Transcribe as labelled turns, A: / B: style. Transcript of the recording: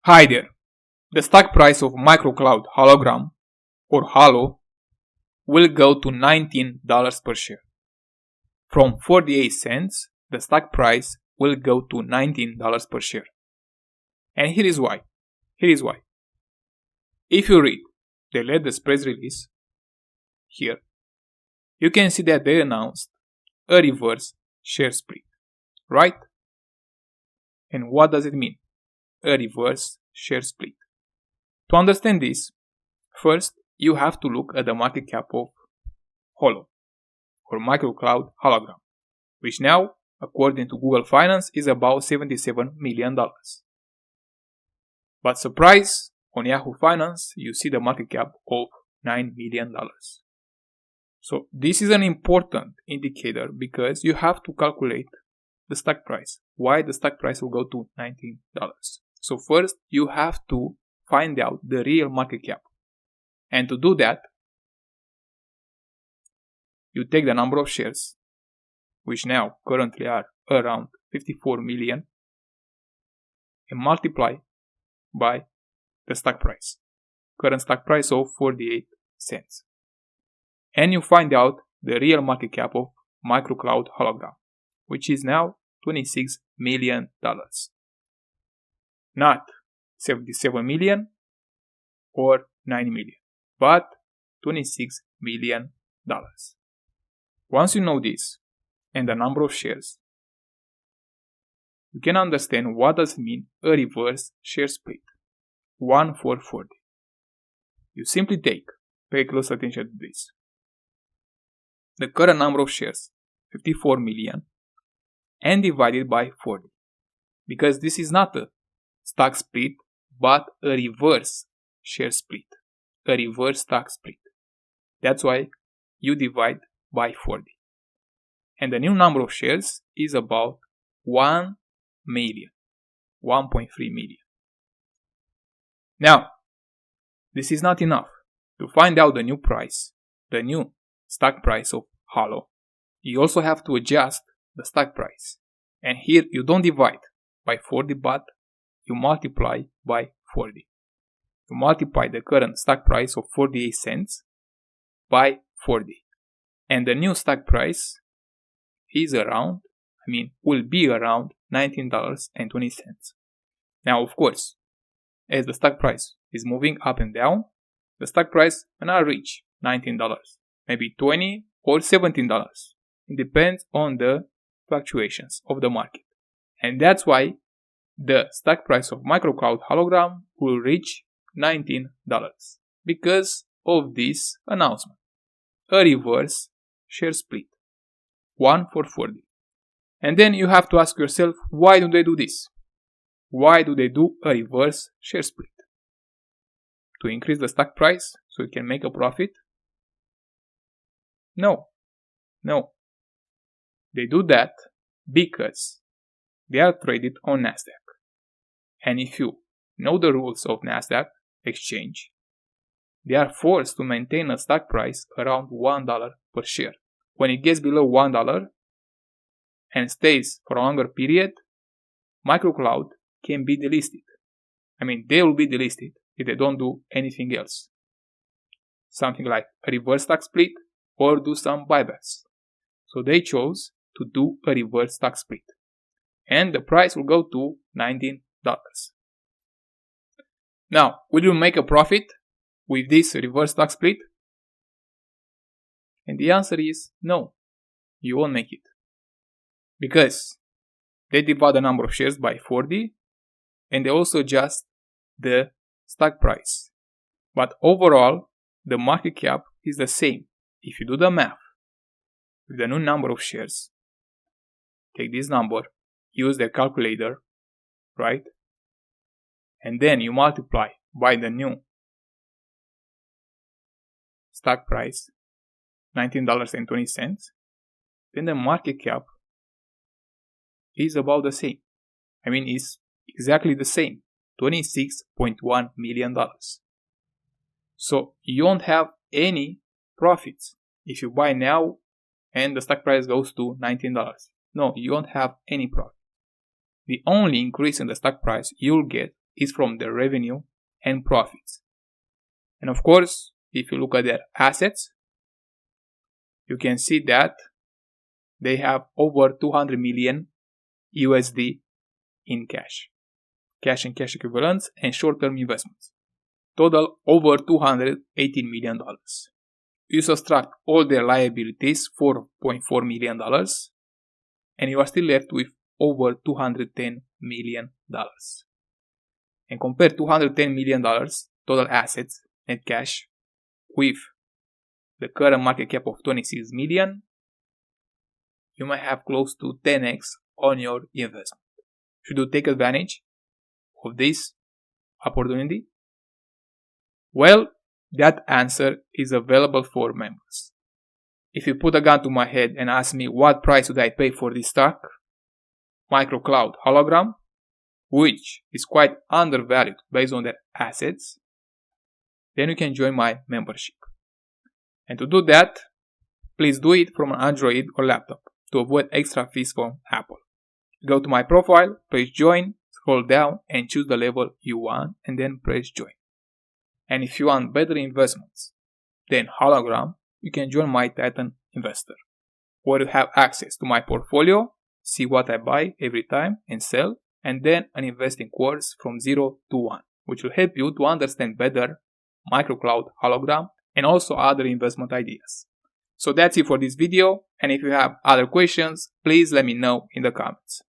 A: Hi there. The stock price of MicroCloud Hologram, or HOLO, will go to $19 per share. From 48 cents, the stock price will go to $19 per share. And here is why. If you read the latest press release here, you can see that they announced a reverse share split, right? And what does it mean? A reverse share split. To understand this, first you have to look at the market cap of HOLO, or MicroCloud Hologram, which now, according to Google Finance, is about $77 million. But surprise, on Yahoo Finance, you see the market cap of $9 million. So this is an important indicator because you have to calculate the stock price. Why the stock price will go to $19. So first, you have to find out the real market cap. And to do that, you take the number of shares, which now currently are around 54 million, and multiply by the stock price. Current stock price of 48 cents. And you find out the real market cap of MicroCloud Hologram, which is now $26 million. Not 77 million or 9 million, but $26 million. Once you know this and the number of shares, you can understand what does it mean a reverse share split. 1-4-40. You simply pay close attention to this. The current number of shares, 54 million, and divided by 40. Because this is not a stock split, but a reverse share split. A reverse stock split. That's why you divide by 40. And the new number of shares is about 1 million. 1.3 million. Now, this is not enough. To find out the new price, the new stock price of HOLO, you also have to adjust the stock price. And here you don't divide by 40, but you multiply by 40. You multiply the current stock price of 48 cents by 40. And the new stock price is will be around $19.20. Now, of course, as the stock price is moving up and down, the stock price will not reach $19, maybe $20 or $17. It depends on the fluctuations of the market. And that's why the stock price of MicroCloud Hologram will reach $19 because of this announcement. A reverse share split. 1-4-40. And then you have to ask yourself, why do they do this? Why do they do a reverse share split? To increase the stock price so you can make a profit? No. They do that because they are traded on Nasdaq. And if you know the rules of Nasdaq exchange, they are forced to maintain a stock price around $1 per share. When it gets below $1 and stays for a longer period, MicroCloud can be delisted. They will be delisted if they don't do anything else. Something like a reverse stock split or do some buybacks. So they chose to do a reverse stock split. And the price will go to $19. Now, will you make a profit with this reverse stock split? And the answer is no, you won't make it. Because they divide the number of shares by 40 and they also adjust the stock price. But overall, the market cap is the same. If you do the math with the new number of shares, take this number, use the calculator, right? And then you multiply by the new stock price, $19.20, then the market cap is about the same. It's exactly the same, $26.1 million. So you won't have any profits if you buy now and the stock price goes to $19. No, you won't have any profit. The only increase in the stock price you'll get is from their revenue and profits. And of course, if you look at their assets, you can see that they have over 200 million USD in cash and cash equivalents and short-term investments. Total over $218 million. You subtract all their liabilities, $4.4 million, and you are still left with over $210 million. And compare $210 million total assets net cash with the current market cap of 26 million, you might have close to 10x on your investment. Should you take advantage of this opportunity? Well, that answer is available for members. If you put a gun to my head and ask me what price would I pay for this stock, MicroCloud Hologram, which is quite undervalued based on their assets, then you can join my membership. And to do that, please do it from an Android or laptop to avoid extra fees from Apple. Go to my profile, press join, scroll down and choose the level you want and then press join. And if you want better investments than Hologram, you can join my Titan Investor, where you have access to my portfolio, see what I buy every time and sell, and then an investing course from 0 to 1, which will help you to understand better MicroCloud Hologram and also other investment ideas. So that's it for this video, and if you have other questions, please let me know in the comments.